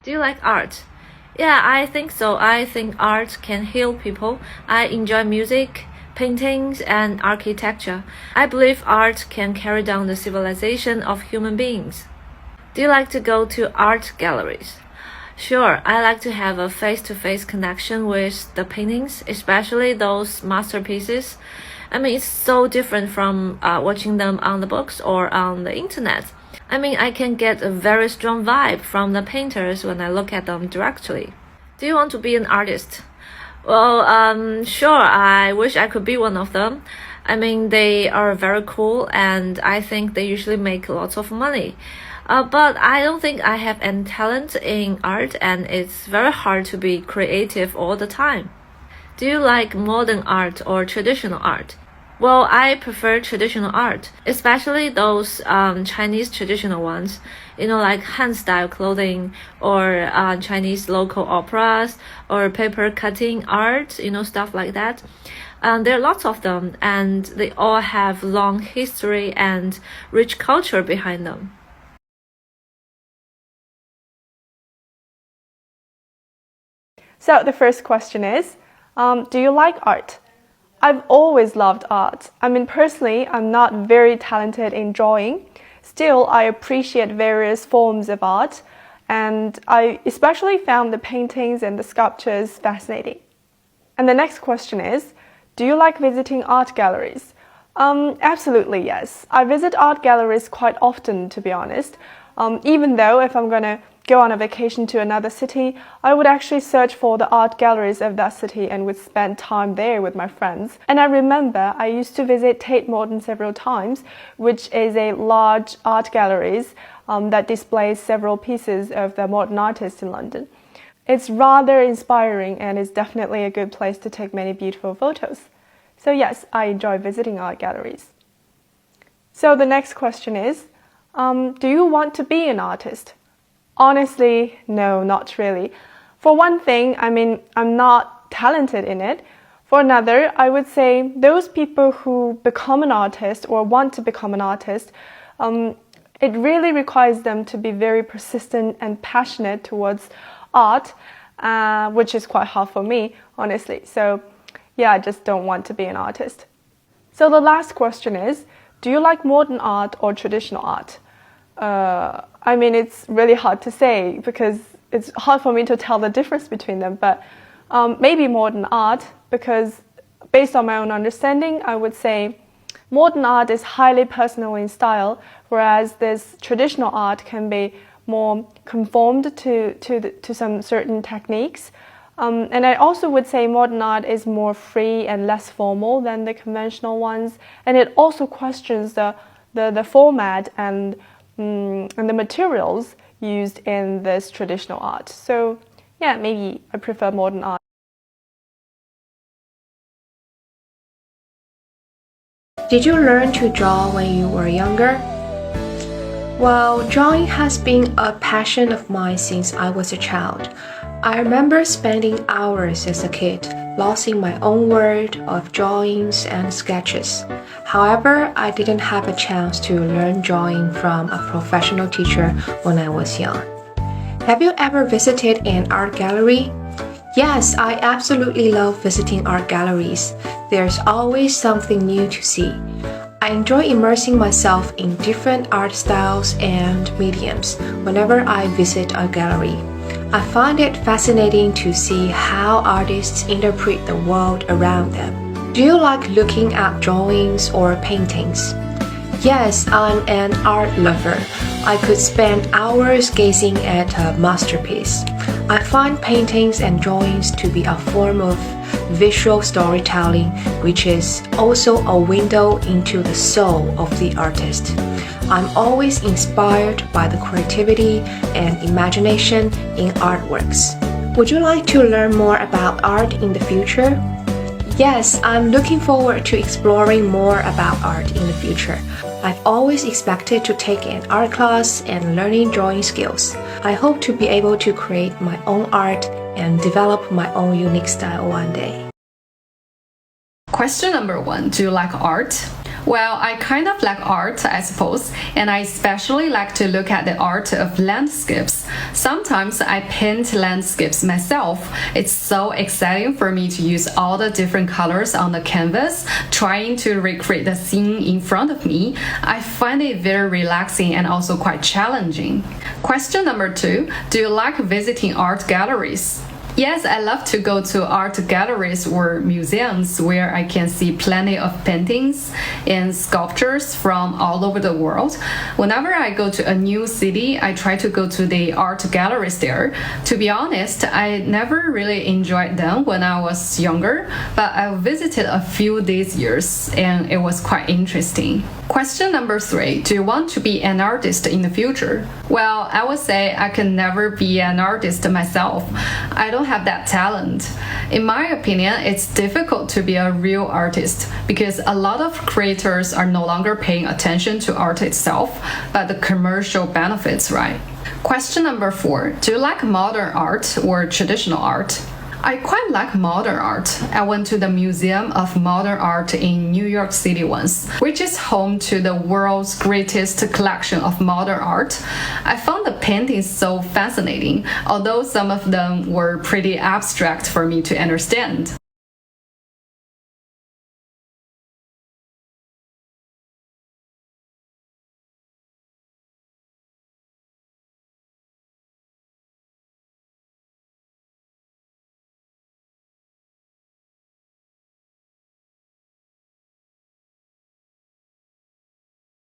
Do you like art? Yeah, I think so. I think art can heal people. I enjoy music, paintings, and architecture. I believe art can carry down the civilization of human beings. Do you like to go to art galleries? Sure, I like to have a face-to-face connection with the paintings, especially those masterpieces. I mean, it's so different from watching them on the books or on the internet. I mean, I can get a very strong vibe from the painters when I look at them directly. Do you want to be an artist? Well, sure, I wish I could be one of them. I mean, they are very cool and I think they usually make lots of money. But I don't think I have any talent in art and it's very hard to be creative all the time. Do you like modern art or traditional art? Well, I prefer traditional art, especially those Chinese traditional ones, like Han-style clothing or Chinese local operas or paper cutting art, stuff like that. There are lots of them and they all have long history and rich culture behind them. So the first question is, do you like art? I've always loved art. I mean, personally, I'm not very talented in drawing. Still, I appreciate various forms of art, and I especially found the paintings and the sculptures fascinating. And the next question is, do you like visiting art galleries? Absolutely, yes. I visit art galleries quite often, to be honest. Even though if I'm going to go on a vacation to another city, I would actually search for the art galleries of that city and would spend time there with my friends. And I remember I used to visit Tate Modern several times, which is a large art galleries that displays several pieces of the modern artists in London. It's rather inspiring and is definitely a good place to take many beautiful photos. So yes, I enjoy visiting art galleries. So the next question is, do you want to be an artist? Honestly, no, not really. For one thing, I mean, I'm not talented in it. For another, I would say those people who become an artist or want to become an artist, it really requires them to be very persistent and passionate towards art, which is quite hard for me, honestly. So yeah, I just don't want to be an artist. So the last question is, do you like modern art or traditional art? I mean, it's really hard to say because it's hard for me to tell the difference between them, but maybe modern art, because based on my own understanding, I would say modern art is highly personal in style, whereas this traditional art can be more conformed to some certain techniques. And I also would say modern art is more free and less formal than the conventional ones, and it also questions the format and the materials used in this traditional art. So yeah, maybe I prefer modern art. Did you learn to draw when you were younger? Well, drawing has been a passion of mine since I was a child. I remember spending hours as a kid, lost in my own world of drawings and sketches. However, I didn't have a chance to learn drawing from a professional teacher when I was young. Have you ever visited an art gallery? Yes, I absolutely love visiting art galleries. There's always something new to see. I enjoy immersing myself in different art styles and mediums whenever I visit a gallery. I find it fascinating to see how artists interpret the world around them. Do you like looking at drawings or paintings? Yes, I'm an art lover. I could spend hours gazing at a masterpiece. I find paintings and drawings to be a form of visual storytelling, which is also a window into the soul of the artist. I'm always inspired by the creativity and imagination in artworks. Would you like to learn more about art in the future? Yes, I'm looking forward to exploring more about art in the future. I've always expected to take an art class and learning drawing skills. I hope to be able to create my own art and develop my own unique style one day. Question number 1. Do you like art? Well, I kind of like art, I suppose, and I especially like to look at the art of landscapes. Sometimes I paint landscapes myself. It's so exciting for me to use all the different colors on the canvas, trying to recreate the scene in front of me. I find it very relaxing and also quite challenging. Question number 2, do you like visiting art galleries? Yes, I love to go to art galleries or museums where I can see plenty of paintings and sculptures from all over the world. Whenever I go to a new city, I try to go to the art galleries there. To be honest, I never really enjoyed them when I was younger, but I visited a few these years and it was quite interesting. Question number 3, do you want to be an artist in the future? Well, I would say I can never be an artist myself. I don't have that talent. In my opinion, it's difficult to be a real artist because a lot of creators are no longer paying attention to art itself, but the commercial benefits, right? Question number 4, do you like modern art or traditional art? I quite like modern art. I went to the Museum of Modern Art in New York City once, which is home to the world's greatest collection of modern art. I found the paintings so fascinating, although some of them were pretty abstract for me to understand.